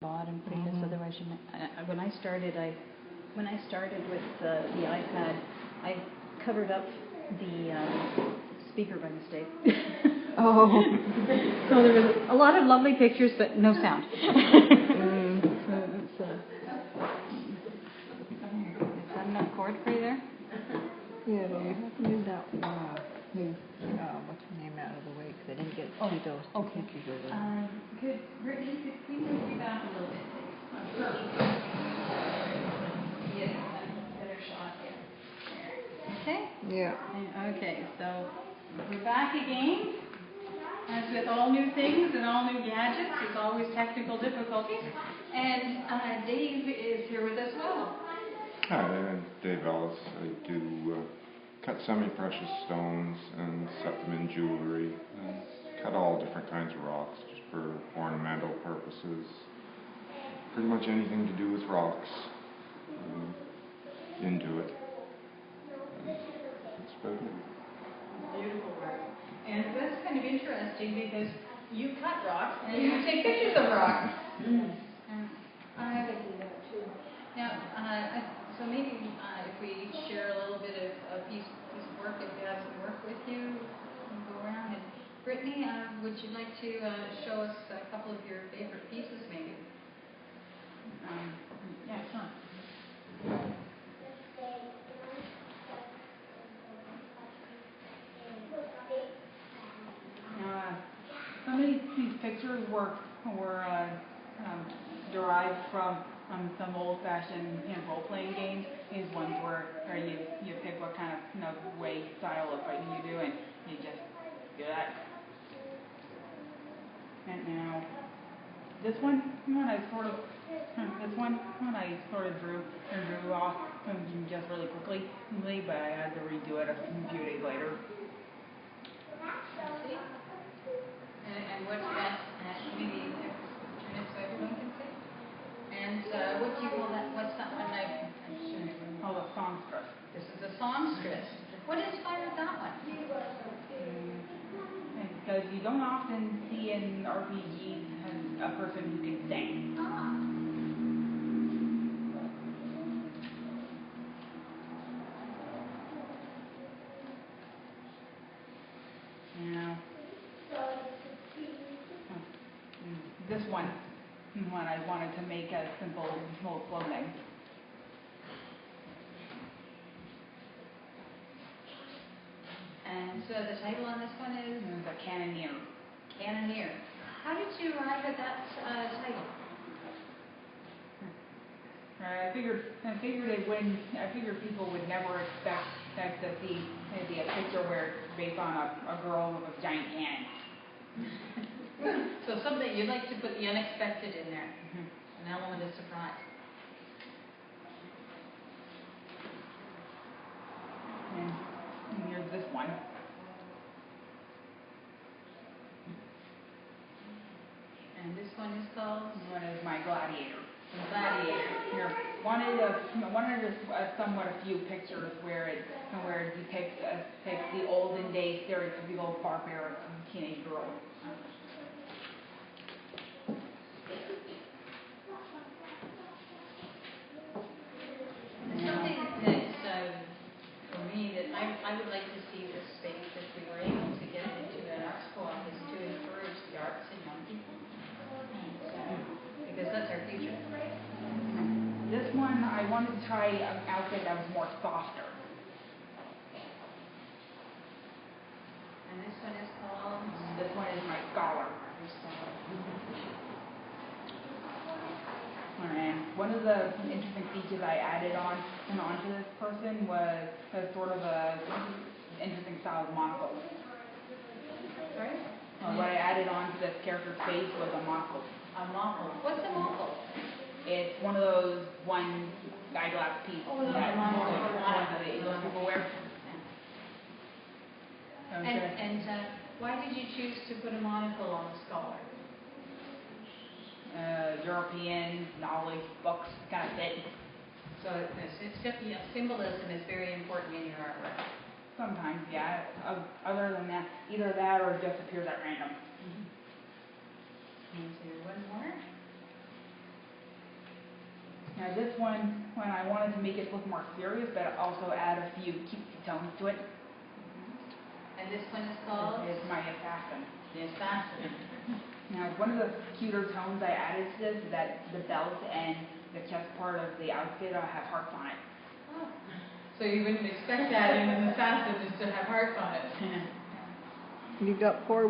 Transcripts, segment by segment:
bottom because otherwise you might. When I started with the iPad, I covered up the speaker by mistake. Oh. So there was a lot of lovely pictures, but no sound. Is that enough cord for you there? Yeah, you have to move that. What's her name out of the way because I didn't get to see those okay. pictures over there. Brittany, could we move you back a little bit, please? Yeah, better shot here. Okay? Yeah. Okay, so we're back again. As with all new things and all new gadgets, there's always technical difficulties. And Dave is here with us as well. Hi, I'm Dave Ellis. I do cut semi-precious stones and set them in jewelry. And cut all different kinds of rocks just for ornamental purposes. Pretty much anything to do with rocks. Into it. And that's about it. Beautiful work. And that's kind of interesting because you cut rocks and you take pictures of rocks. I could do that too. Now, so maybe if we share a little bit of a piece of work, if you have some work with you, and go around. And Brittany, would you like to show us a couple of your favorite pieces, maybe? Yeah, sure. Some of these pictures were derived from some old-fashioned role-playing games. These ones where you pick what kind of way, style of fighting you do, and you just do that. And now this one I sort of drew off just really quickly, but I had to redo it a few days later. And what's that? Maybe turn it so everyone can see. And what do you call that? What's that one? Oh, the songstress. This is a songstress. What inspired that one? Because you don't often see in RPGs a person who can sing. Ah. Yeah. This one I wanted to make a simple clothing. And so the title on this one is? The Cannoneer. Cannoneer. How did you arrive at that title? I figured people would never expect to see maybe a picture where it's based on a girl with a giant cannon. So something you'd like to put the unexpected in there, an element of surprise. And here's this one. And this one is called? This one is my gladiator. Gladiator. Here, wanted a somewhat a few pictures where it depicts the olden day stereotypical barbaric teenage girl. Something that's for me that I would like to see this space if we were able to get it into an arts co-op is to encourage the arts in young people, because that's our future. This one I wanted to try an outfit that was more softer. And this one is called? This one is my scholar. And one of the interesting features I added onto this person was sort of a interesting style of monocle. Sorry? What I added onto this character's face was a monocle. A monocle. What's a monocle? It's one of those one eyeglass pieces that most people wear. And why did you choose to put a monocle on the scholar? European knowledge books kind of fit. So symbolism is very important in your artwork. Sometimes, yeah. Other than that, either that or it just appears at random. And so one more. Now this one, when I wanted to make it look more serious, but also add a few cutesy tones to it, And this one is called? is my assassin. The Assassin. Now, one of the cuter tones I added to this is that the belt and the chest part of the outfit have hearts on it. Oh. So you wouldn't expect that in an assassin is to have hearts on it. You've got four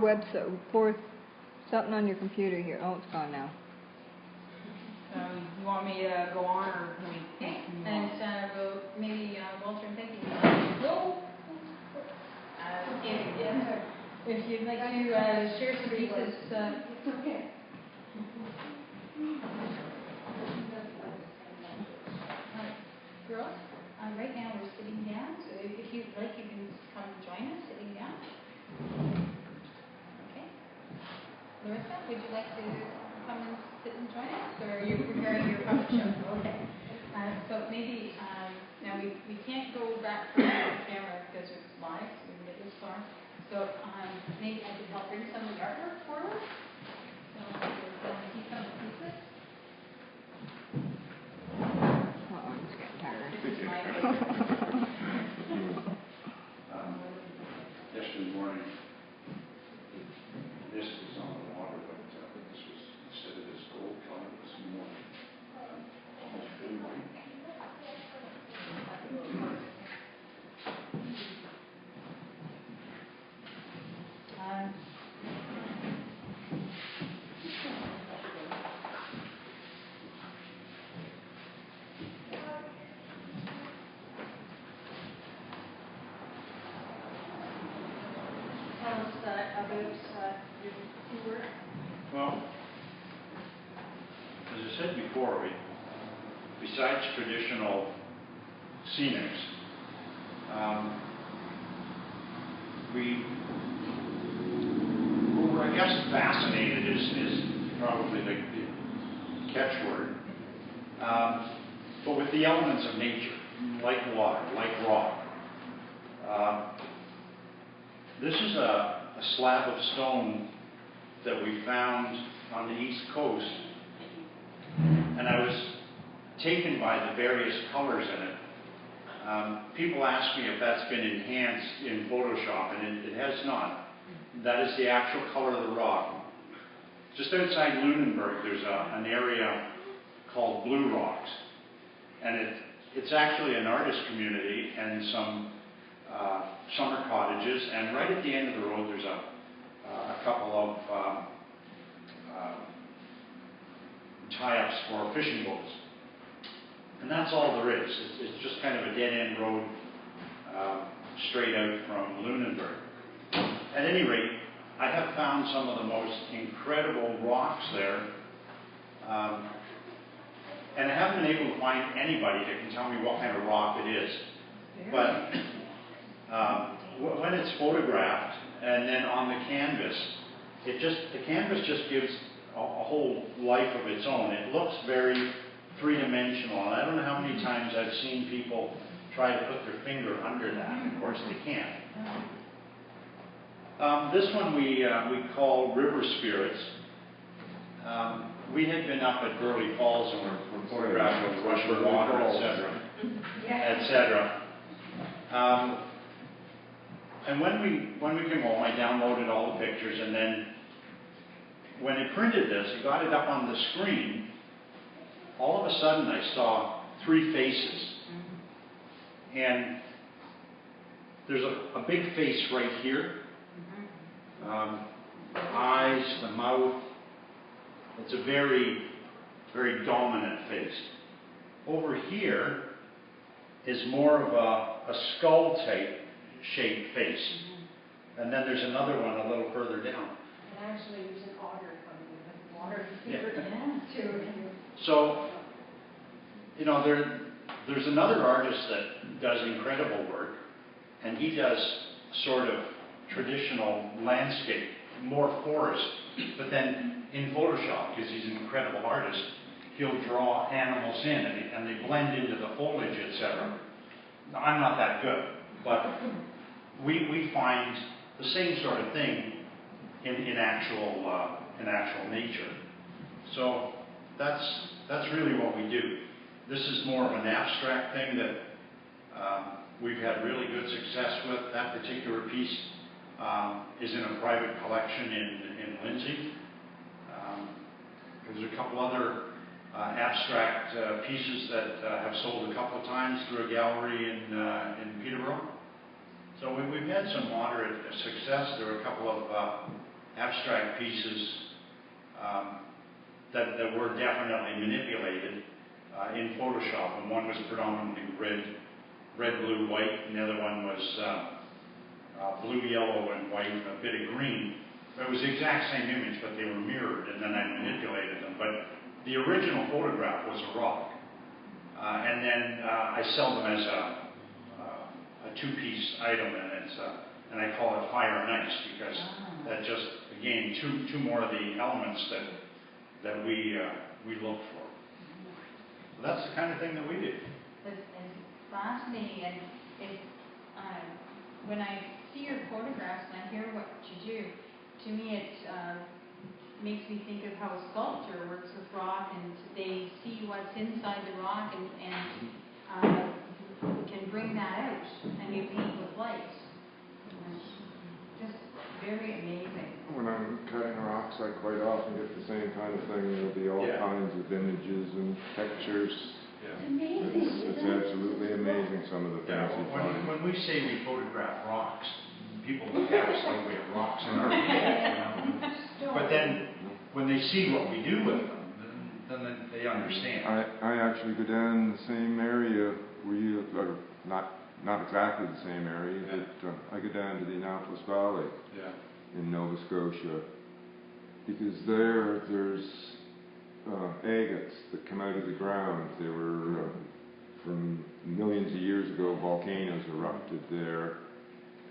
something on your computer here. Oh, it's gone now. You want me to go on, or can we? Okay. And we'll maybe Walter and Peggy. Go. If you'd like to share some pieces. It's okay. Girls, right now we're sitting down, so if you'd like, you can come join us sitting down. Okay. Larissa, would you like to come and sit and join us, or are you preparing your puppet show? Okay. So maybe, now we can't go back to the camera because it's live, so we can get this far. So maybe I could help bring some of the artwork forward. So we'll see some of the pieces. I'm just getting tired. This is my favorite. Yes, good morning. This is on the water, but this was, instead of this gold color, it was more almost blue white. Tell us about your work. Well, as I said before, besides traditional scenics, we're, I guess, fascinated is probably the catchword, but with the elements of nature, like water, like rock. This is a slab of stone that we found on the East Coast, and I was taken by the various colors in it. People ask me if that's been enhanced in Photoshop, and it has not. That is the actual color of the rock. Just outside Lunenburg, there's an area called Blue Rocks, and it's actually an artist community and some summer cottages, and right at the end of the road there's a couple of tie-ups for fishing boats. And that's all there is. It's just kind of a dead-end road straight out from Lunenburg. At any rate, I have found some of the most incredible rocks there, and I haven't been able to find anybody that can tell me what kind of rock it is. But when it's photographed and then on the canvas, the canvas just gives a whole life of its own. It looks very three-dimensional, and I don't know how many times I've seen people try to put their finger under that. Of course, they can't. This one we call River Spirits. We had been up at Burley Falls and we're photographing the rushing water, etc., etc. And when we came home, I downloaded all the pictures, and then when I printed this, I got it up on the screen. All of a sudden, I saw three faces, and there's a big face right here. The eyes, the mouth. It's a very, very dominant face. Over here is more of a skull type shaped face. And then there's another one a little further down. And actually, there's an otter coming with water Yeah. too. So, you know, there's another artist that does incredible work, and he does sort of traditional landscape, more forest, but then in Photoshop, because he's an incredible artist, he'll draw animals in, and they blend into the foliage, etc. I'm not that good, but we find the same sort of thing in actual nature. So that's really what we do. This is more of an abstract thing that we've had really good success with. That particular piece is in a private collection in Lindsay. There's a couple other abstract pieces that have sold a couple of times through a gallery in Peterborough. So we've had some moderate success. There are a couple of abstract pieces that were definitely manipulated in Photoshop, and one was predominantly red, blue, white, and the other one was blue, yellow, and white, and a bit of green. It was the exact same image, but they were mirrored, and then I manipulated them. But the original photograph was a rock, and then I sell them as a two-piece item, and I call it fire and ice, because that just, again, two more of the elements that we look for. So that's the kind of thing that we do. It's fascinating, and when I see your photographs and I hear what you do, to me it makes me think of how a sculptor works with rock, and they see what's inside the rock and can bring that out, and you paint with light. Just very amazing. When I'm cutting rocks, I quite often get the same kind of thing. There'll be all kinds of images and pictures. It's amazing. It's absolutely amazing, some of the things you find. When we say we photograph rocks, people look at us like we have rocks in our hands. But then, when they see what we do with them, then they understand. I actually go down the same area where you, not exactly the same area, but I go down to the Annapolis Valley in Nova Scotia, because there's agates that come out of the ground. They were, from millions of years ago, volcanoes erupted there,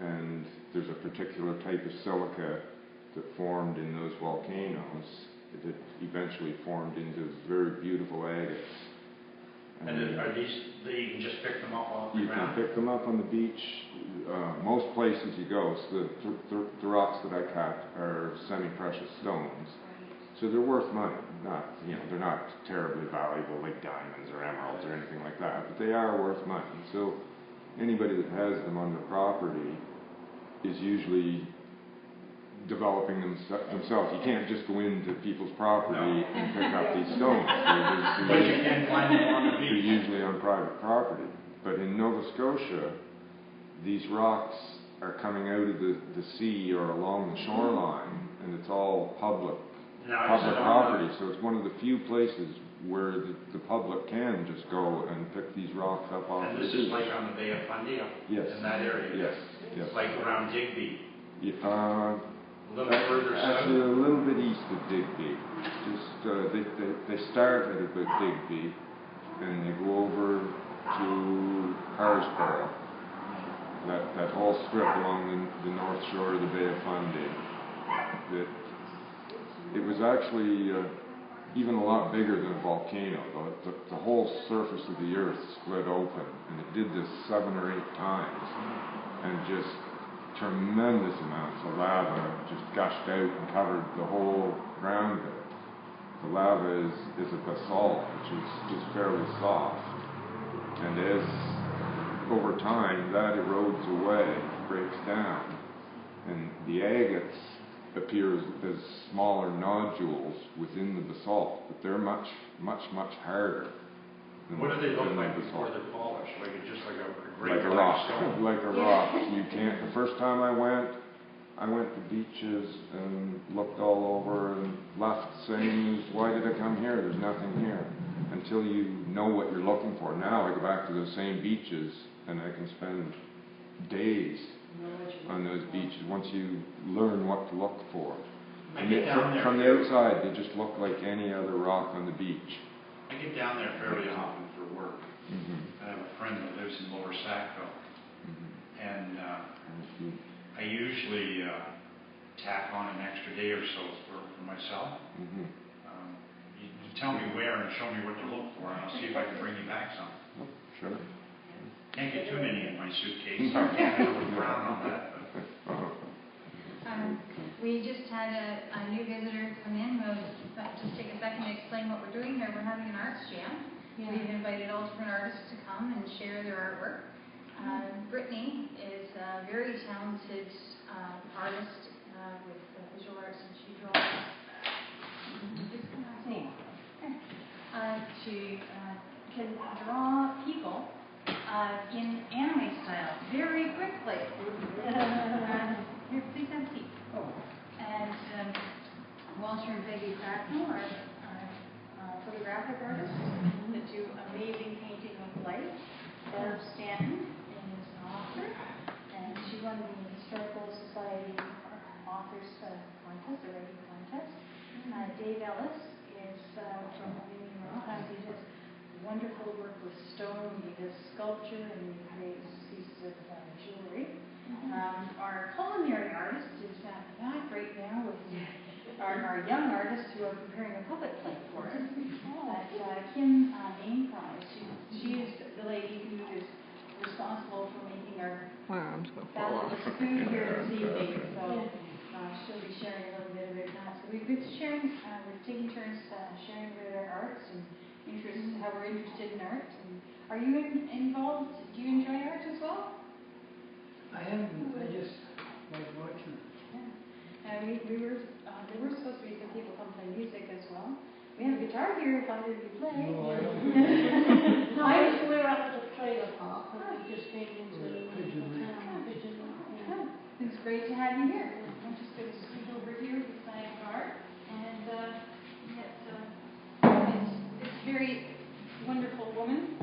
and there's a particular type of silica that formed in those volcanoes. It eventually formed into very beautiful agates. And are these, you can just pick them up off the ground? You can pick them up on the beach. Most places you go, so the rocks that I cut are semi-precious stones. So they're worth money. They're not terribly valuable like diamonds or emeralds or anything like that, but they are worth money. So anybody that has them on their property is usually developing themselves. You can't just go into people's property and pick up these stones. But you can find them on the beach. They're usually on private property. But in Nova Scotia, these rocks are coming out of the sea or along the shoreline, and it's all public property. So it's one of the few places where the public can just go and pick these rocks up off the beach. And this is like on the Bay of Fundy, in that area? Yes. Like around Digby? A little further south? Actually, a little bit east of Digby. They start at about Digby, and they go over to Harsborough. That whole strip along the north shore of the Bay of Fundy. It was actually even a lot bigger than a volcano. The whole surface of the earth split open, and it did this 7 or 8 times, and just tremendous amounts of lava just gushed out and covered the whole ground of it. The lava is a basalt, which is fairly soft, and as over time that erodes away, breaks down, and the agates appear as smaller nodules within the basalt, but they're much harder. What do they look like before they're polished? Just like a great rock. stone? Like a rock. You can't. The first time I went to beaches and looked all over and left saying, why did I come here? There's nothing here. Until you know what you're looking for. Now I go back to those same beaches and I can spend days on those beaches once you learn what to look for. From the outside, they just look like any other rock on the beach. I get down there fairly often for work. I have a friend that lives in Lower Sackville, and I usually tack on an extra day or so for myself. You tell me where and show me what to look for, and I'll see if I can bring you back some. Sure. Can't get too many in my suitcase. I can't look around on that. We just had a new visitor come in. We'll just take a second to explain what we're doing here. We're having an arts jam. Yeah. We've invited all different artists to come and share their artwork. Brittany is a very talented artist with visual arts, and she draws. This is last name. She can draw people in anime style very quickly. Here, please have a seat. And Walter and Peggy Cracknell are photographic artists that do amazing painting of life. Bev Stanton is an author, and she won the Historical Society Authors Contest, the writing contest. Dave Ellis is from Omemee TV. He does wonderful work with stone. He does sculpture and he creates pieces of jewelry. Our culinary artist is back right now with our young artists who are preparing a puppet play for us. Kim Mainprize, she is the lady who is responsible for making our My arm's going to fall off. fabulous food here this evening. So she'll be sharing a little bit of it now. So we've been sharing, we're taking turns sharing about our arts and interests, how we're interested in art. And are you involved? Do you enjoy art as well? I haven't, I just like watching. Yeah. There were supposed to be some people come play music as well. We have a guitar here if either of you play. No, I don't. No, we're up at the trailer park, but we just came into the Pigeon Lake. Pigeon Lake, yeah. Oh, it's great to have you here. I'm just going to scoot over here beside Bart. And this very wonderful woman,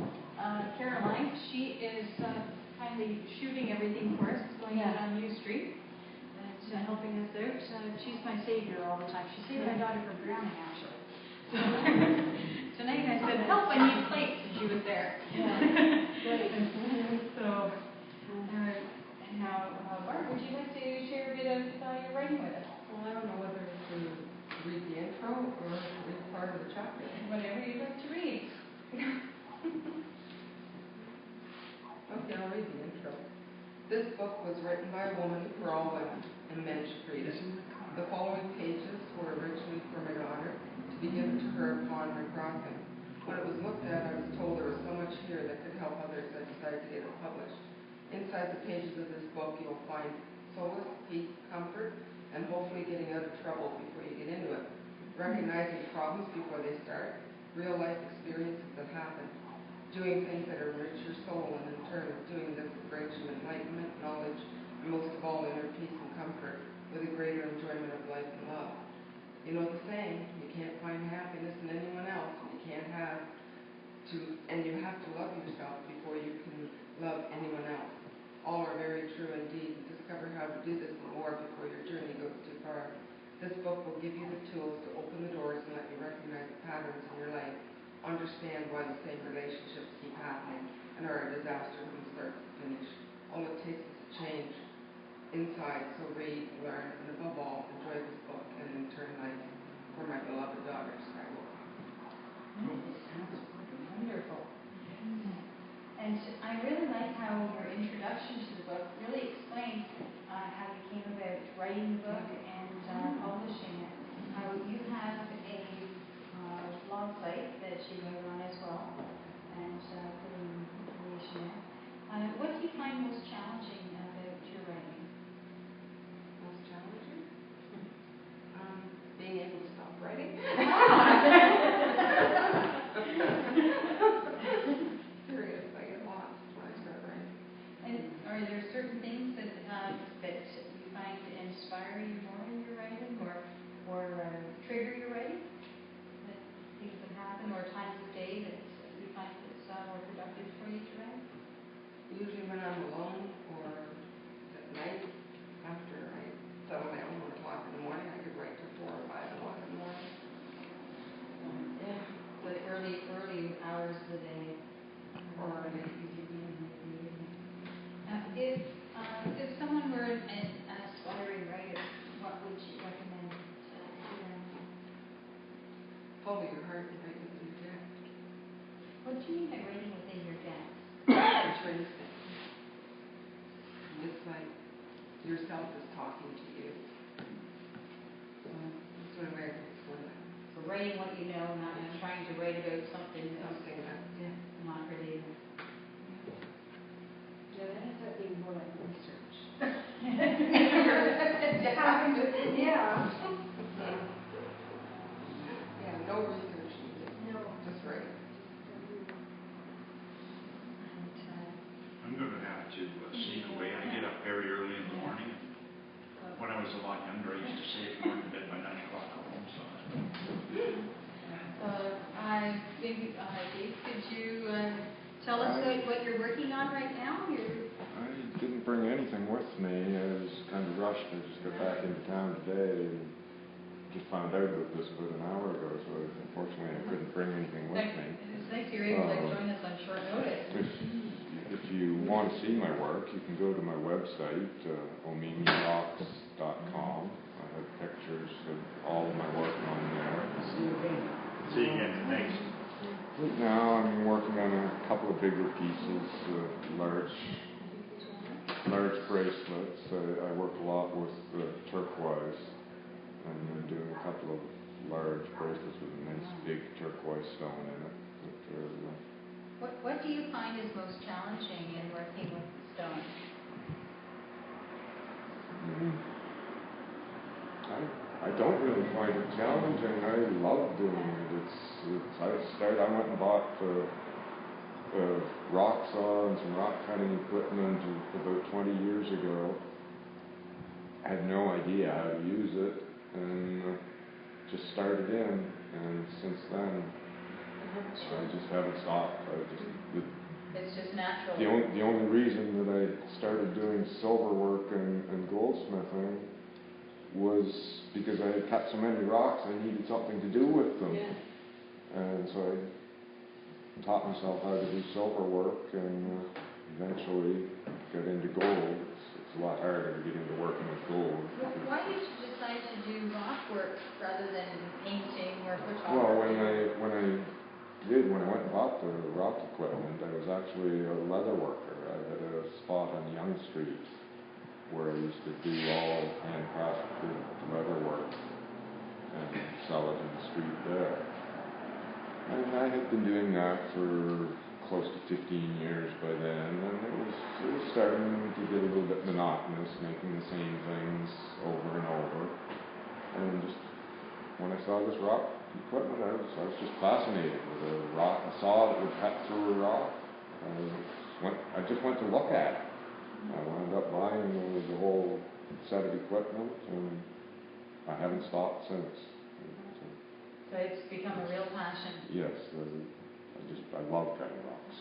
Caroline, she is kindly shooting everything for us. It's going out on U Street. And helping us out. She's my savior all the time. She saved my daughter from drowning, actually. Tonight I said, help, I need plates, and she was there. So, now, Bart, would you like to share a bit of your writing with us? Well, I don't know whether to read the intro or read part of the chapter. Whatever you'd like to read. Okay, I'll read the intro. This book was written by a woman for all women, and men should read it. The following pages were originally for my daughter to be given to her upon her crossing. When it was looked at, I was told there was so much here that could help others. I decided to get it published. Inside the pages of this book, you'll find solace, peace, comfort, and hopefully getting out of trouble before you get into it. Recognizing problems before they start, real life experiences that happen, doing things that enrich your soul, and in turn, doing this brings you enlightenment, knowledge, and most of all, inner peace and comfort, with a greater enjoyment of life and love. You know the saying, you can't find happiness in anyone else, and you have to love yourself before you can love anyone else. All are very true indeed. Discover how to do this and more before your journey goes too far. This book will give you the tools to open the doors and let you recognize the patterns in your life, understand why the same relationships keep happening and are a disaster from start to finish. All it takes is a change inside, so read, learn, and above all, enjoy this book and in turn life for my beloved daughter, Skywalker. Wonderful. And I really like how your introduction to the book really explained how you came about writing the book and publishing it. You have a blog site that you wrote on as well, and putting information there. What do you find most challenging about your writing? Most challenging? Being able to stop writing. Serious, I get lost when I start writing. And are there certain things that you find inspire you more in your writing, or trigger your writing? That things that happen, or times of day that you find it's more productive for you to write? Usually when I'm alone or at night, after I settle down 1 o'clock in the morning, I could write till 4 or 5 o'clock in the morning. Yeah, the early hours of the day. Or in the evening. If someone were an aspiring writer, what would you recommend to them? Follow your heart and write within your depth. What do you mean by writing within your depth? It's your instinct. It's like yourself is talking to you. So that's one way I can explain it. So writing what you know, not trying to write about something that's not really. Yeah, that ends up being more like research. Yeah. Yeah, no research needed. No. Just right. I'm going to have to sneak away. I get up very early in the morning. When I was a lot younger, I used to say if you weren't in bed by 9 o'clock, go home. Maybe, Dave, could you tell us what you're working on right now? I didn't bring anything with me. I was kind of rushed. I just got back into town today and just found out about this about an hour ago, so unfortunately I couldn't bring anything with me. It's nice you're able to join us on short notice. If you want to see my work, you can go to my website, omemeerocks.com. I have pictures of all of my work on there. See you again. See you again. Thanks. Right now I'm working on a couple of bigger pieces, large bracelets. I work a lot with turquoise, and I'm doing a couple of large bracelets with a nice big turquoise stone in it. What do you find is most challenging in working with stone? I don't really find it challenging. I love doing it. I went and bought rock saw and some rock cutting equipment about 20 years ago. I had no idea how to use it, and just started in, and since then I just haven't stopped. It's just natural. The only reason that I started doing silver work and goldsmithing was because I had cut so many rocks, I needed something to do with them. Yeah. And so I taught myself how to do silver work, and eventually got into gold. It's a lot harder to get into working with gold. Why did you decide to do rock work rather than painting or photography? Well, when I went and bought the rock equipment, I was actually a leather worker. I had a spot on Yonge Street where I used to do all handcrafted leather work and sell it in the street there. And I had been doing that for close to 15 years by then, and it was starting to get a little bit monotonous, making the same things over and over. And just when I saw this rock equipment, I was just fascinated with a rock. I saw it would cut through a rock. I just went to look at it. I wound up buying the whole set of equipment, and I haven't stopped since. So it's become a real passion. Yes, I love cutting rocks.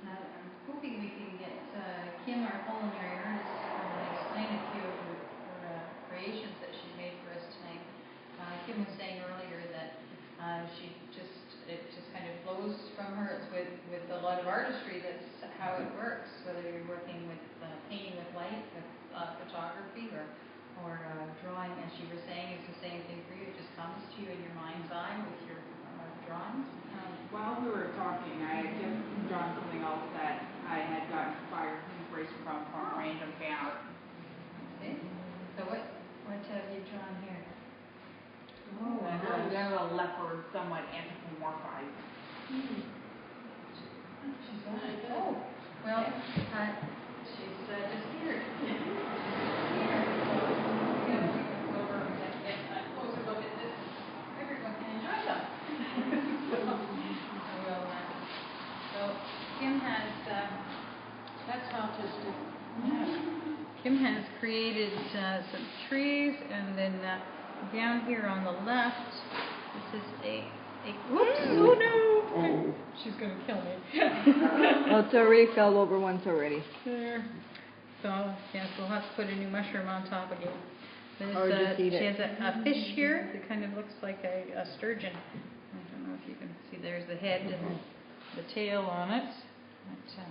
I'm hoping we can get Kim, our culinary artist, to explain a few of her creations that she's made for us tonight. Kim was saying earlier that it just kind of flows from her. It's with a lot of artistry. That's how it works. Whether you're working with painting with light, with photography, or drawing, as she was saying, it's the same thing for you. It just comes to you in your mind's eye with your drawings. While we were talking, I had just drawn something else that I had gotten inspiration from a random fan art. Okay. So what have you drawn here? Oh, they're a leopard, somewhat anthropomorphized. She's got it. Oh, well, she's just here. Closer look at this. Everyone can enjoy them. So Kim has, That's artistic. Kim has created some trees, and then down here on the left, this is whoops, oh no! Oh. She's going to kill me. Well, it's already fell over once already. There. So, yes, we'll have to put a new mushroom on top again. Or just eat She it. has a fish here that kind of looks like a sturgeon. I don't know if you can see, there's the head and the tail on it that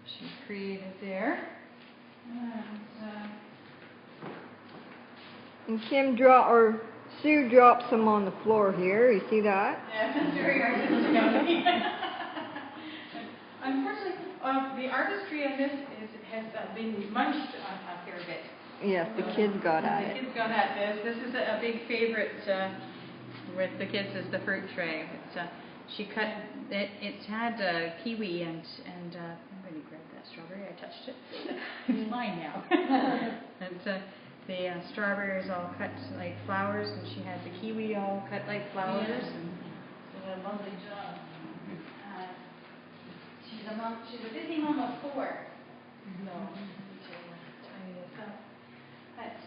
she created there. And Sue dropped some on the floor here. You see that? Yeah, that's very artistic of me. Unfortunately, the artistry in this has been munched a fair bit. Yes, the kids got at The it. kids got at this. This is a big favorite with the kids is the fruit tray. She cut it. It had kiwi and I'm going to grab that strawberry. I touched it. It's mine now. And the strawberries all cut like flowers, and she had the kiwi all cut like flowers. And she did a lovely job. She's a busy mom of 4. So tidy this up. But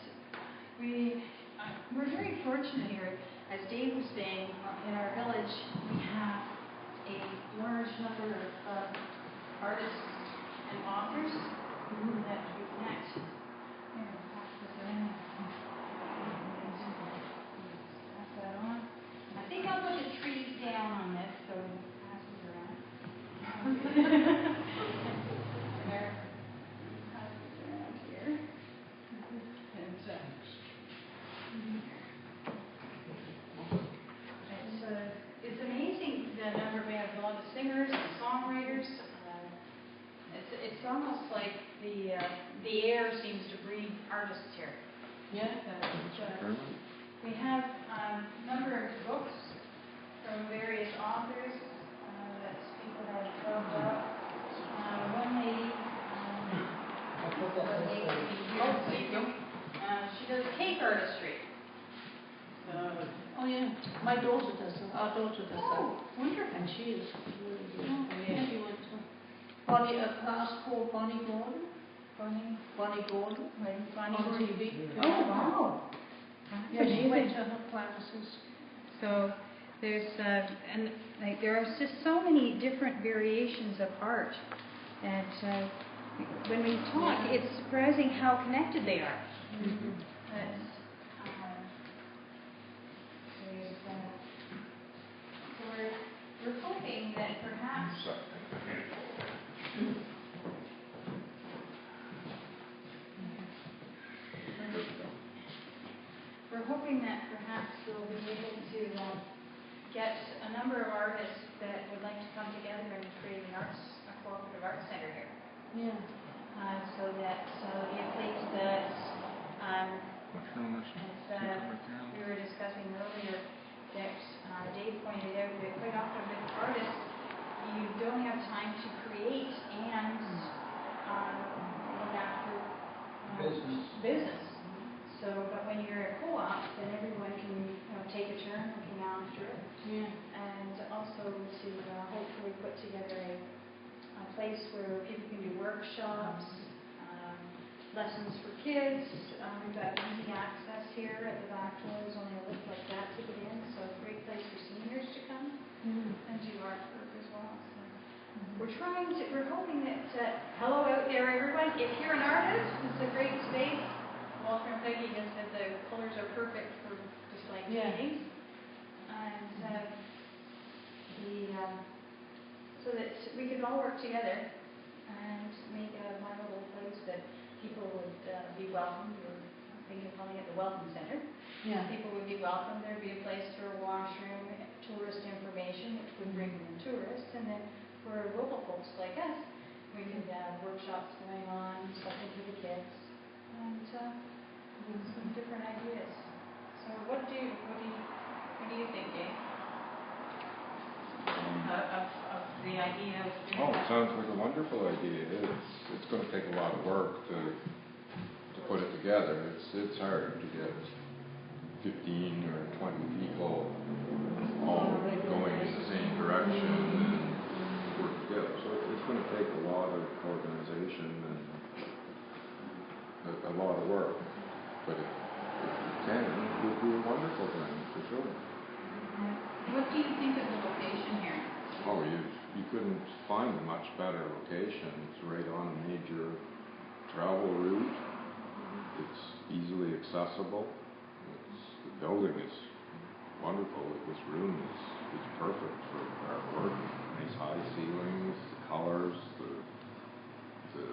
we're very fortunate here. As Dave was saying, in our village we have a large number of artists and authors that we connect. Here, pass this around. Pass that on. I think I'll put the trees down on this, so pass this around. There. Pass this around here. And it's amazing the number. We have a lot of singers and songwriters. It's almost like the air seems to breed artists here. Yeah. We have a number of books from various authors that people have drugged up. One lady, she does cake artistry. Oh yeah, my daughter does that. Our daughter does that. Wonderful. And she is really good. Yeah, she went to Bonnie, a class called Bonnie Gordon. Bonnie Gordon. Bonnie on Gordon. TV. Oh, wow. Yeah, she went to her classes. So there's and like there are just so many different variations of art, and when we talk, it's surprising how connected they are. So we're hoping that perhaps. We're hoping that perhaps we'll be able to get a number of artists that would like to come together and create a cooperative arts center here. Yeah. So that it'll be a place that, as we were discussing earlier, that Dave pointed out that quite often with artists, you don't have time to create and look after business. So, but when you're a co-op, then everyone can take a turn looking after it. Yeah. And also to hopefully put together a place where people can do workshops, lessons for kids. We've got easy access here at the back door. There's only a lift like that to get in, so a great place for seniors to come and do artwork as well. So we're hoping that, hello out there everyone, if you're an artist, it's a great space. Walter and Peggy just said the colors are perfect for display paintings. And so that we could all work together and make a wonderful place that people would be welcomed. We're thinking of calling it the Welcome Center. Yeah. People would be welcome. There'd be a place for a washroom, tourist information, which would bring in tourists. And then for local folks like us, we could have workshops going on, something for the kids, and some different ideas. So what do you think, Dave? Of the idea of doing Oh, it that? sounds like a wonderful idea. It's going to take a lot of work to put it together. It's hard to get 15 or 20 people all going in the same direction and work together. So it's going to take a lot of organization and a lot of work. But if you can, it would be a wonderful thing for sure. What do you think of the location here? Oh, you couldn't find a much better location. It's right on a major travel route. It's easily accessible. The building is wonderful. This room is perfect for our work. Nice high ceilings, the colors, the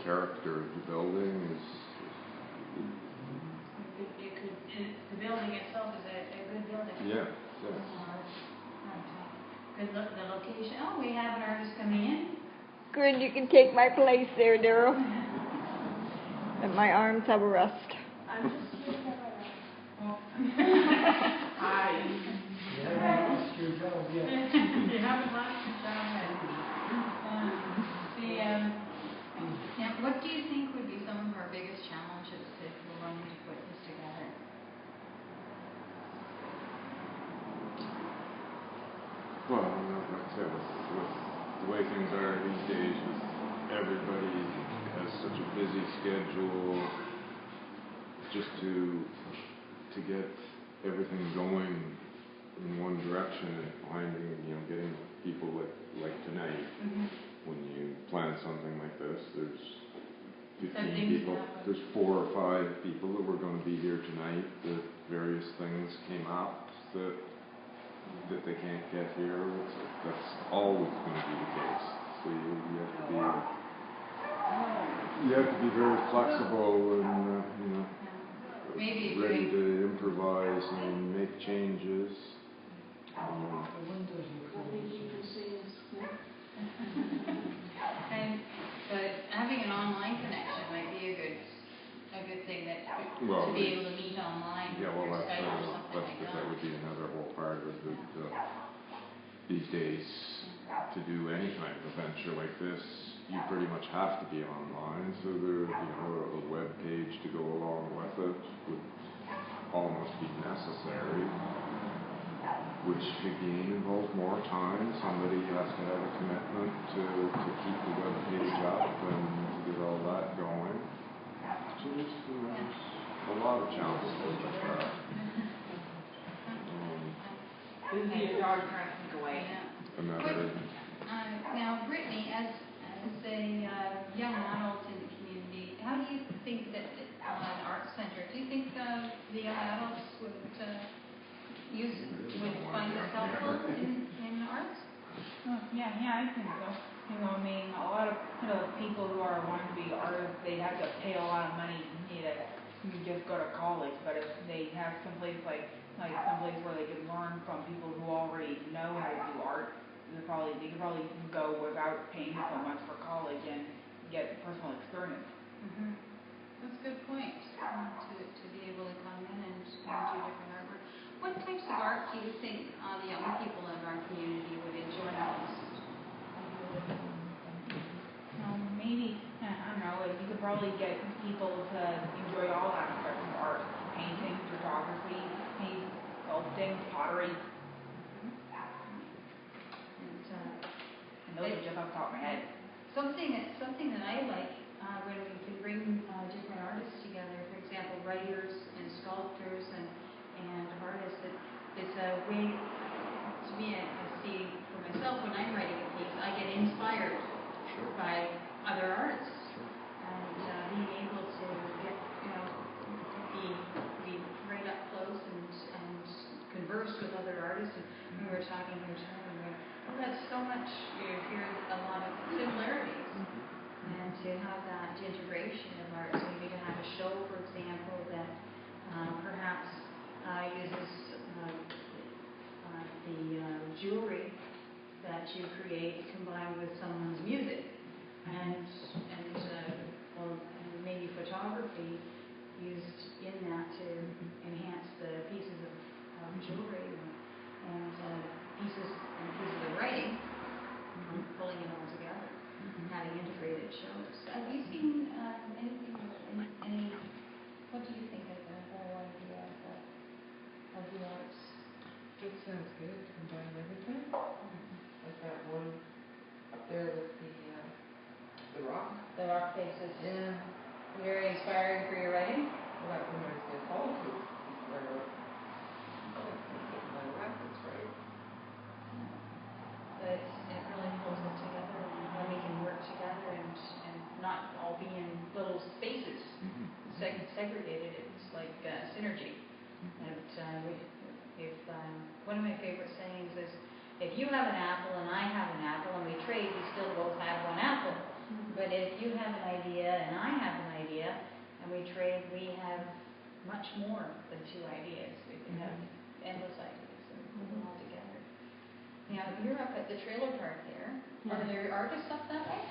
character of the building is. The building itself is a good building. Yeah. Good look, the location. Oh, we have an artist coming in. Good, you can take my place there, Daryl. And my arms have a rest. I'm just Hi. yourself, yeah. You haven't lost your job yet. Now, what do you think would be some of our biggest challenges if we're wanting to put this together? Well, like I said, with the way things are these days, with everybody has such a busy schedule, just to get everything going in one direction and finding, getting people like tonight. Mm-hmm. When you plan something like this, there's 15 Something's people, happened. there's 4 or 5 people that were going to be here tonight, that various things came up that they can't get here. That's always going to be the case. So you have to be very flexible and Maybe ready doing, to improvise and make changes. The windows and closers. but having an online connection might be a good thing to be able to meet online. Yeah, well, through Skype or something that's like that would be another whole part of it. These days, to do any kind of venture like this, you pretty much have to be online. So there, a web page to go along with it would almost be necessary, which again involves more time. Somebody has to have a commitment to keep the web page up and to get all that going. So there's a lot of challenges with that. Your dog trying to sneak away. Another. Now, Brittany, as a young adult in the community, how do you think that an arts center? Do you think the young adults would find this helpful in arts? Yeah, I think so. I mean, a lot of people who want to be artists, they have to pay a lot of money to just go to college. But if they have someplace like someplace where they can learn from people who already know how to do art, they could probably go without paying so much for college and get personal experience. Mm-hmm. That's a good point. To be able to come in and do different artwork. What types of art do you think the young people in our community would enjoy most? Maybe, I don't know, you could probably get people to enjoy all aspects of art: painting, photography, sculpting, pottery. And those are just off the top of my head. Something that I like when we can bring different artists together, for example, writers and sculptors and artists, it's a way, to me, I see for myself when I'm writing a piece, I get inspired by other artists. And being able to get, be right up close and converse with other artists. And we were talking, that's so much, you hear a lot of similarities. And to have that integration of arts, maybe to have a show, for example, that perhaps uses the jewelry that you create combined with someone's music, and maybe photography used in that to enhance the pieces of jewelry and pieces of writing, pulling it all together, having integrated shows. Have you seen anything? What do you think of the whole idea of the arts? It sounds good, combine everything. Like that one up there with the rock. The rock faces. Yeah. Very inspiring for your writing. Well, that reminds me of politics. Where my left is right. But it really pulls it together when we can work together and not all be in little spaces, segregated. It's like synergy. And one of my favorite sayings is, if you have an apple and I have an apple and we trade, we still both have one apple. But if you have an idea and I have an idea and we trade, we have much more than 2 ideas. We can have endless ideas and put them all together. Now, you're up at the trailer park there. Are there artists up that way?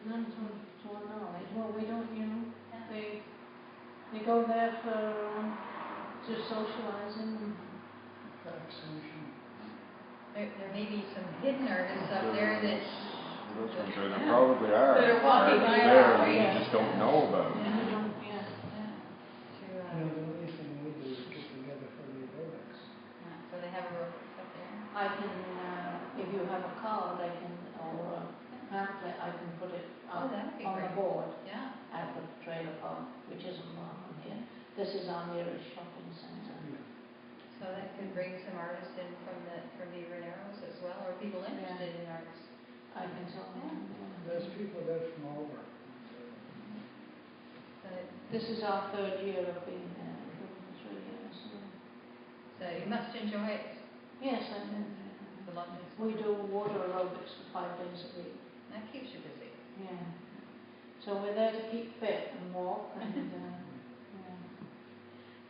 None to our knowledge. Well, we don't, they go there for just socializing and Relaxation. there may be some hidden artists up there that There probably are. that are walking by There, our we street. just don't know about them. Yeah. You know, the only thing we do is get together for the aerobics. So they have aerobics up there. I can, if you have a card, I can, or a pamphlet, I can put it Oh, up that'd be on great. the board Yeah. at the trailer park, which isn't far from here. This is our nearest shopping centre. So that could bring some artists in from the Narrows as well, or people interested in arts. I can tell them. There's people there from all over. But, This is our third year of being there, 3 years. so you must enjoy it. Yes, I do. It's a lovely We do water aerobics for 5 days a week. That keeps you busy. Yeah. So we're there to keep fit and walk and, yeah.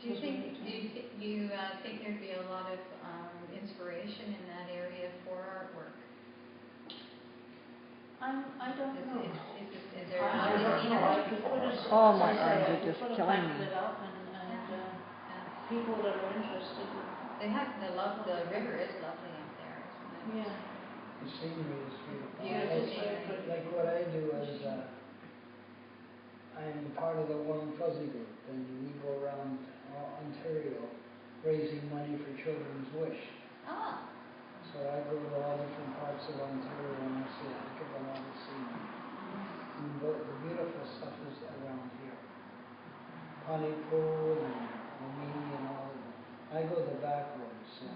Do you think there'd be a lot of inspiration in that area for artwork? I don't know. Is there I don't know. I could put a, Oh, as my I say, arms I are could just put a killing me. pamphlet up and people that are interested. They love the river is lovely up there, isn't it? Yeah. The scenery is beautiful. Yeah, it's Like- very pretty. Like what I do is, I'm part of the Warm Fuzzy group, and we go around Ontario raising money for Children's Wish. Ah, So I go to all different parts of Ontario and I see, I get a lot of scenery. And the beautiful stuff is around here. Pontypool and Omemee and all of them. I go the back roads, so I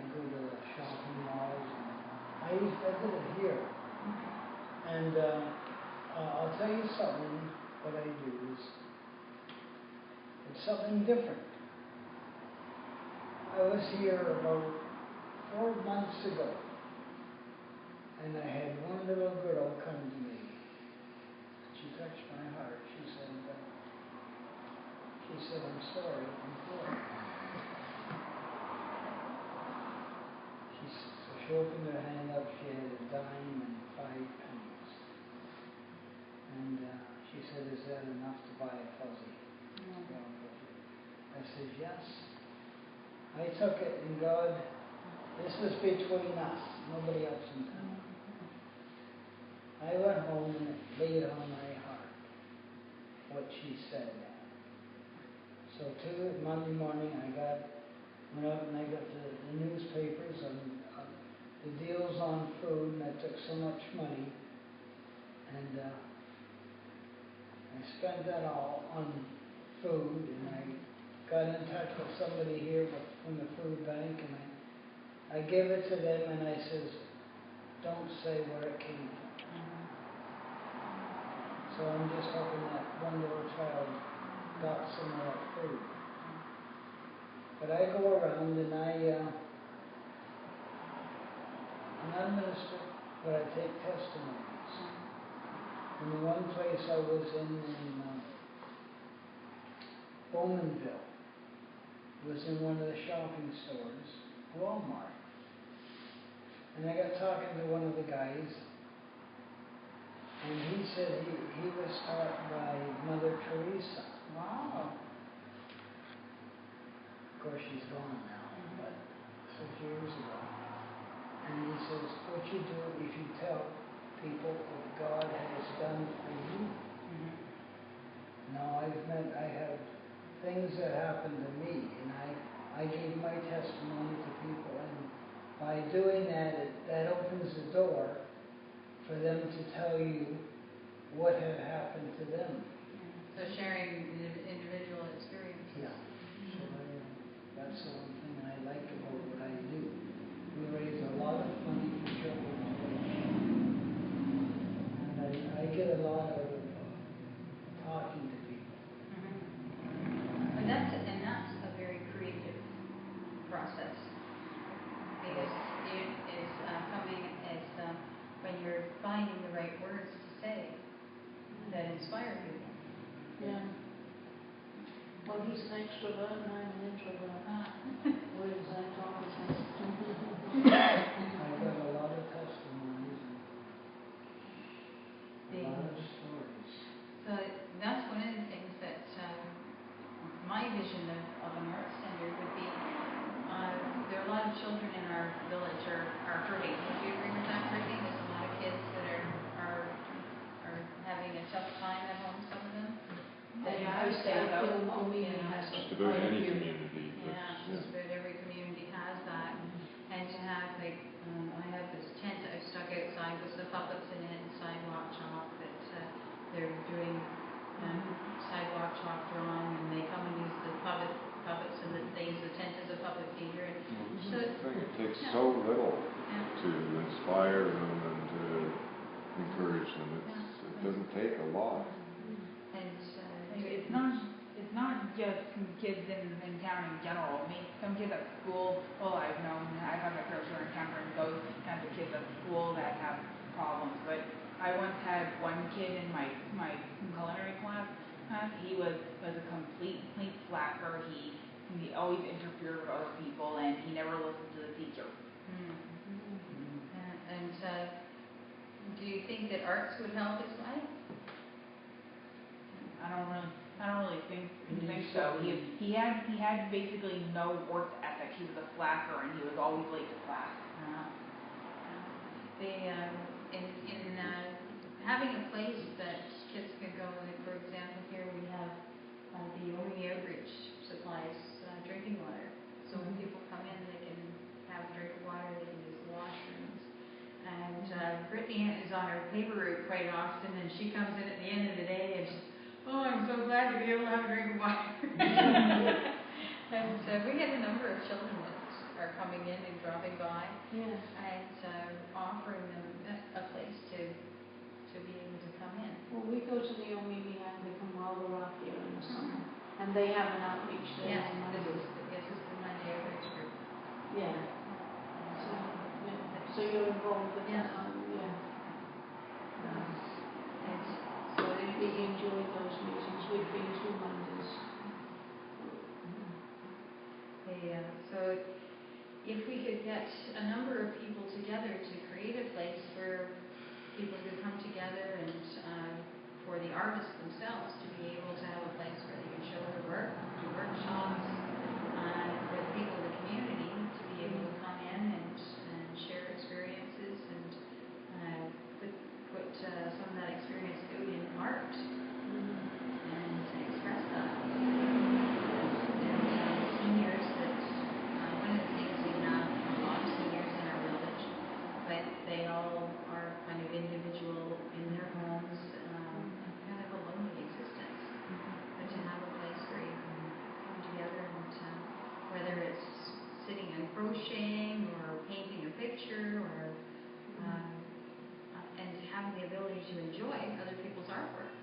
go to the shopping malls. And I did it here. And I'll tell you something, what I do is, it's something different. I was here about 4 months ago, and I had one little girl come to me. She touched my heart. She said, I'm sorry, I'm poor. So she opened her hand up, she had a dime and 5 pennies. And she said, is that enough to buy a fuzzy? I said, yes. I took it, and God, this was between us, nobody else in town. I went home and it laid on my heart what she said. So Monday morning went out and I got the newspapers and the deals on food, and I took so much money, and I spent that all on food, and I got in touch with somebody here from the food bank, and I gave it to them, and I says, don't say where it came from. So I'm just hoping that one little child got some of that food. But I go around and I'm not a minister, but I take testimonies. In the one place I was in Bowmanville, was in one of the shopping stores, Walmart. And I got talking to one of the guys, and he said he was taught by Mother Teresa. wow. Of course, she's gone now, but 6 years ago. And he says, what you do if you tell people what God has done for you. Now, I have things that happened to me, and I gave my testimony to people, and by doing that, that opens the door for them to tell you what had happened to them. So sharing individual experiences. Yeah. So that's the one thing I like about what I do. We raise a lot of money for Children's Wish. And I get a lot out of talking to people. And that's a very creative process, because it's coming as when you're finding the right words to say that inspire people. Yeah. Well, he's an extrovert and I'm an introvert. We're exact opposites. I've got a lot of testimonies and a lot of stories. So that's one of the things that my vision of an art center would be. There are a lot lot of children in our village are hurting. Would you agree with that, Brittany? There's a lot of kids that are having a tough time at home, some of them. I feel Omemee has Just about quite a any few. community. Yeah, just about every community has that. And to have, like, I have this tent I've stuck outside with some puppets in it, sidewalk chalk that they're doing sidewalk chalk drawing, and they come and use the puppets, and they use the tent as a puppet theater. And so It takes so little to inspire them and to encourage them. It doesn't take a lot. And It's not just kids in town in general. I mean, some kids at school, well, I've had my fair share encountering those kinds of kids at school that have problems. But I once had one kid in my culinary class. He was a complete slacker. He always interfered with other people, and he never listened to the teacher. And do you think that arts would help his life? I don't really think so. He had basically no work ethic. He was a slacker, and he was always late to class. In having a place that kids can go, like for example, here we have the Omemee Outreach supplies drinking water. So when people come in, they can have drinking water. They can use the washrooms. And Brittany is on her paper route quite often, and she comes in at the end of the day and she's, "Oh, I'm so glad to be able to have a drink of water." And we get a number of children that are coming in and dropping by, and offering them a place to be able to come in. Well, we go to the Omemee and they come while we're out here in the summer. And they have an outreach there Yes, on this Monday. is the Monday outreach group. Yeah. So you're involved with Yeah. that, yeah. And so We enjoy those meetings. We've been to Mondays. so if we could get a number of people together to create a place where people could come together and for the artists themselves to be able to have a place where they can show their work, do workshops, for the people of the community to be able to come in and share experiences and put some of that experience out in art and express that. And seniors that, one of the things we have a lot of seniors in our village, but they all are kind of individual in their homes, kind of a lonely existence. But to have a place where you can come together and whether it's sitting and crocheting or painting a picture or and having the ability to enjoy other people's artwork.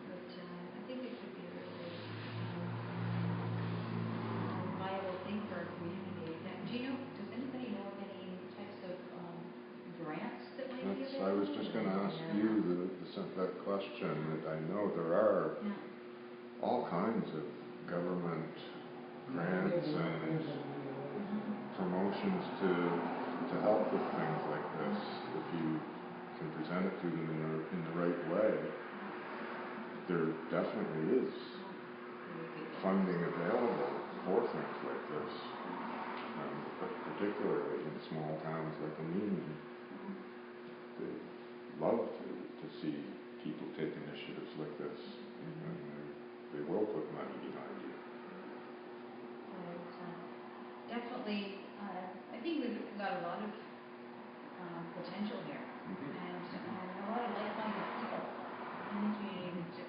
But I think it could be a really viable thing for our community. Does anybody know of any types of grants that might be available? I was just going to ask you that question. That I know there are all kinds of government grants and promotions to help with things like this. If you can present it to them in the right way, there definitely is funding available for things like this. But particularly in small towns like Omemee, they love to see people take initiatives like this, and they will put money behind you. Definitely, I think we've got a lot of potential here, and a lot of like-minded people in the community.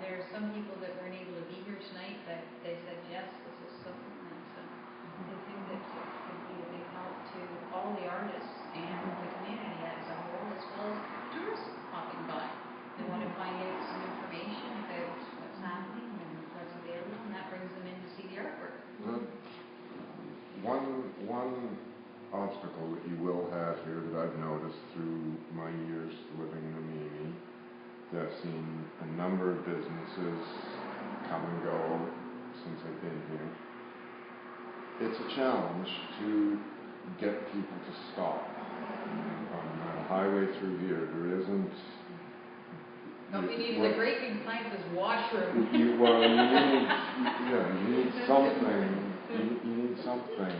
There are some people that weren't able to be here tonight, but they said yes, this is something that's I think that could be a big help to all the artists and the community as a whole, as well as tourists popping by. They want to find out some information about what's happening and what's available, and that brings them in to see the artwork. One obstacle that you will have here that I've noticed through my years living in Omemee, that I've seen a number of businesses come and go since I've been here. It's a challenge to get people to stop. On the highway through here, there isn't. What we need is a great big sign that says washroom. You need something. You need something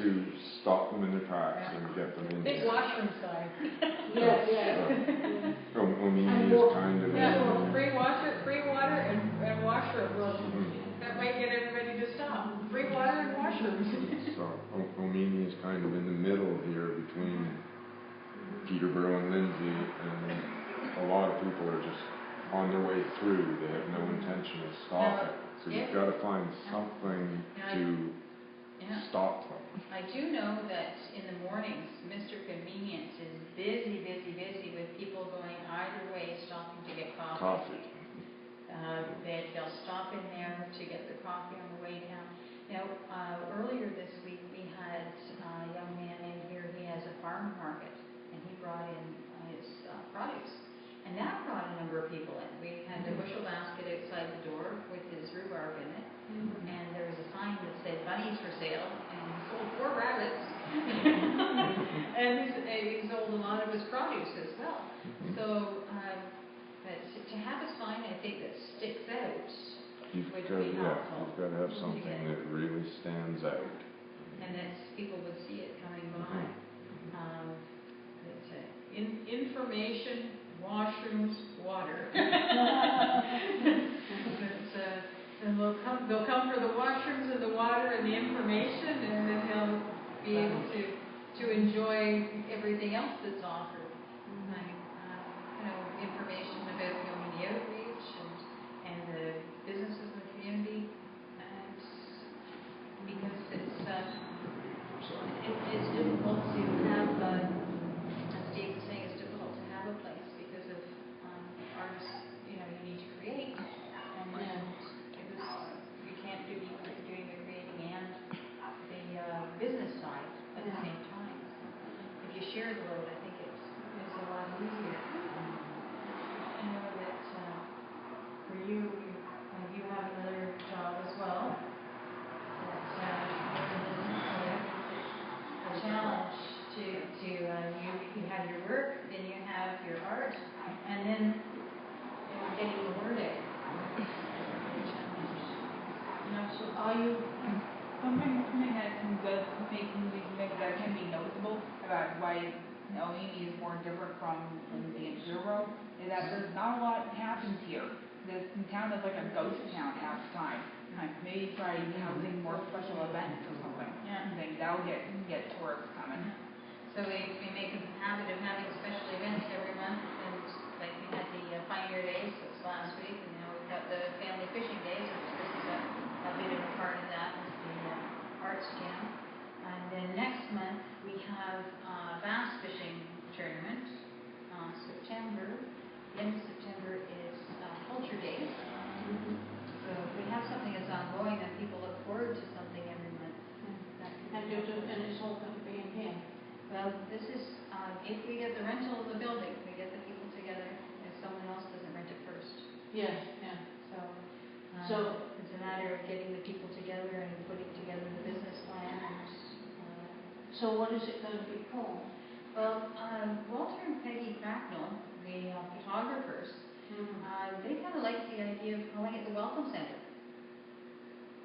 to stop them in their tracks and get them in Big there. washroom sign. Omemee is kind of Yeah, free water and washroom. That might get everybody to stop. Free water and washrooms. So Omemee is kind of in the middle here between Peterborough and Lindsay, and a lot of people are just on their way through. They have no intention of stopping. So you've got to find something to stop them. I do know that in the mornings, Mr. Convenience is busy with people going either way, stopping to get coffee. They'll stop in there to get the coffee on the way down. Now, earlier this week, we had a young man in here. He has a farm market, and he brought in his produce. And that brought a number of people in. We had a bushel basket outside the door with his rhubarb in it, and there was a sign that said bunnies for sale, and he sold 4 rabbits, and he sold a lot of his produce as well. So, but to have a sign, I think, that sticks out You've would got, be helpful. you've got to have something that really stands out. And that people would see it coming by. Information, washrooms, water. And they'll come for the washrooms and the water and the information, and then they'll be able to enjoy everything else that's offered. Like, information about the outreach and the businesses in the community, and because it's difficult to have, as Dave was saying, it's difficult to have a place because of artists, you need to create, and you can't be doing the creating and the business side at the same time. If you share the load, I think it's a lot easier. I know that for you, you have another job as well. A challenge to you have your work, then you have your art, and then getting the word out. So are you something that does make that can be noticeable about why Omemee is more different from Lindsay and Peterborough is that there's not a lot happens here. This town is like a ghost town half the time. Like maybe try housing more special events or something. Yeah. Think that'll get tourists coming. So we make a habit of having special events every month, and like we had the Pioneer Days last week, and now we've got the Family Fishing Days, which this is a bit of a part of that, is the Arts Jam. And then next month we have bass fishing tournament. September, the end of September is Culture Days. So we have something that's ongoing, and people look forward to something every month. And it's all going to be in here. Well, this is, if we get the rental of the building, we get the people together, if someone else doesn't rent it first. Yeah. So it's a matter of getting the people together and putting together the business plan. So what is it going to be called? Well, Walter and Peggy Cracknell, the photographers, they kind of like the idea of calling it the Welcome Center.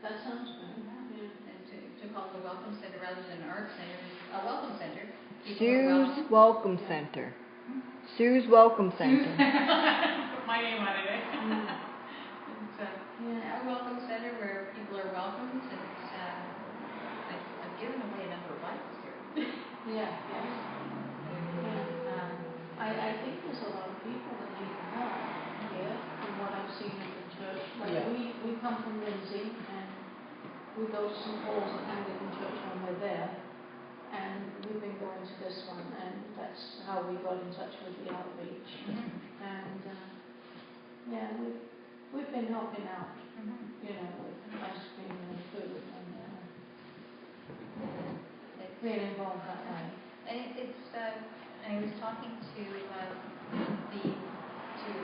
That sounds good. Yeah. And to call it the Welcome Center rather than an art center, a welcome center. Sue's Welcome Center. Sue's Welcome Center. Put my name on it. It's a welcome center where people are welcomed, and I've given away a number of bikes here. Yeah. I think there's a lot of people that need help here, from what I've seen in the church. Like we come from Lindsay, and we go to St. Paul's and Anglican Church when we're there. And we've been going to this one, and that's how we got in touch with the outreach. And we've been helping out, with ice cream and food, and being involved that way. I was talking to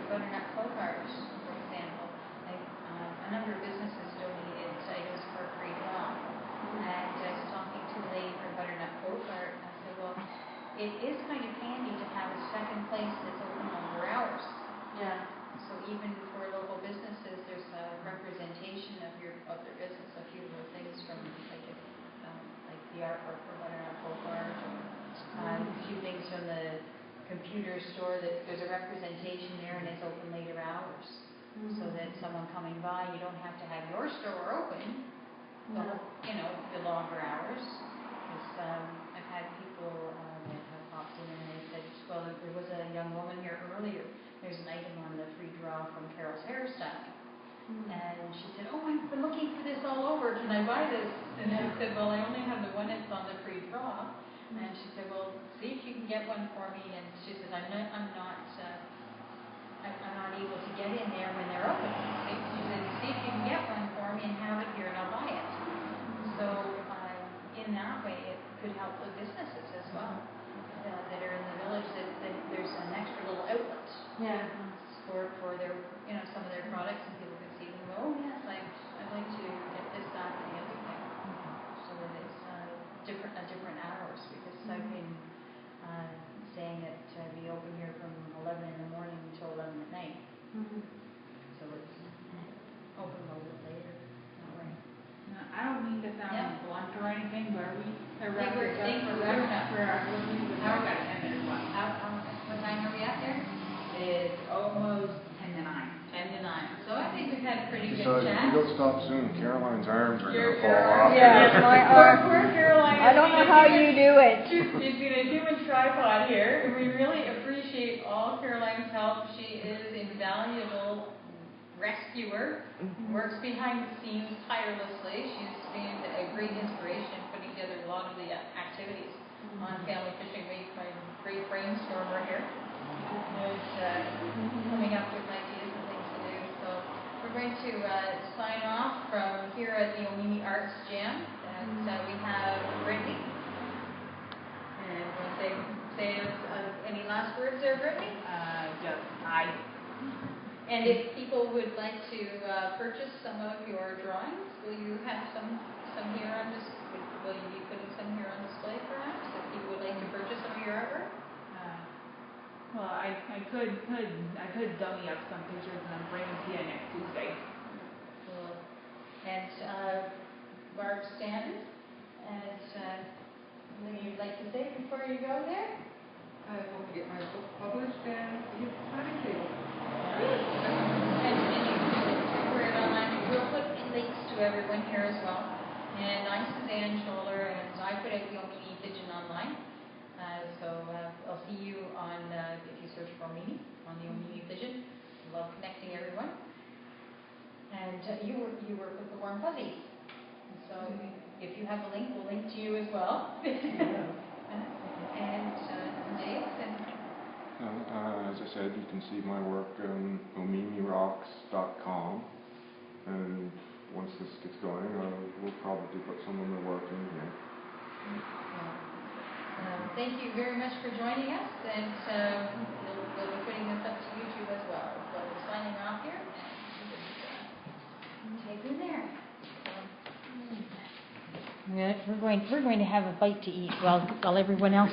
Butternut Clothards, for example. A number of businesses donated items for free help. And I was talking to a lady from Butternut Clothart, and I said, well, it is kind of handy to have a second place that's open longer hours. Yeah. So even for local businesses, there's a representation of their business, a few little things from like the the artwork for Butternut Folk Art. A few things from the computer store, that there's a representation there and it's open later hours. So that someone coming by, you don't have to have your store open, the longer hours. I've had people that have popped in and they said, well, there was a young woman here earlier. There's an item on the free draw from Carol's Hairstyle. And she said, oh, I've been looking for this all over. Can I buy this? And I said, well, I only have the one that's on the free draw. And she said, well, see if you can get one for me. And she said, I'm not able to get in there when they're open. She said, see if you can get one for me and have it here and I'll buy it. So in that way, it could help the businesses as well that are in the village, that there's an extra little outlet for their, some of their products, and people can see them and go, oh yes, I'd like to get this, that, and the other thing. So that it's different hours, because I've been saying that we open here from 11 in the morning until 11 at night. So it's open a little bit later that way. I don't mean to sound blunt or anything, but They were wrapping up. How about 10 minutes left? What time are we at there? It's almost 10 to 9. 10 to 9. So I think we've had a pretty good So if chat. you don't stop soon, Caroline's arms are Your going to fall off. Yeah, my arm. Poor Caroline. I don't know how you do it. She's been a human tripod here, and we really appreciate all Caroline's help. She is invaluable rescuer, works behind the scenes tirelessly. She's been a great inspiration putting together a lot of the activities on Family Fishing Week. My great brainstormer here is coming up with ideas and things to do. So we're going to sign off from here at the Omemee Arts Jam. And we have Brittany. And we'll say any last words there, Brittany? Just hi. And if people would like to purchase some of your drawings, will you have some here on display? Will you be putting some here on display, perhaps, if people would like to purchase some of your artwork? Well, I could dummy up some pictures and then bring them to you next Tuesday. Cool. And Barb Stanton, anything you'd like to say before you go there? I hope to get my book published and get signing table. And you can check it online. We'll put links to everyone here as well. And I'm Suzanne Scholler, and I put out the Omemee Pigeon online. So I'll see you on, if you search for Omemee, on the Omemee Pigeon. Love connecting everyone. And you work with the Warm Fuzzies. So if you have a link, we'll link to you as well. And Dave? As I said, you can see my work on omemeerocks.com, and once this gets going, we'll probably put some of my work in here. Thank you very much for joining us, and we'll be putting this up to YouTube as well. So we're signing off here, and take in there. We're going to have a bite to eat while everyone else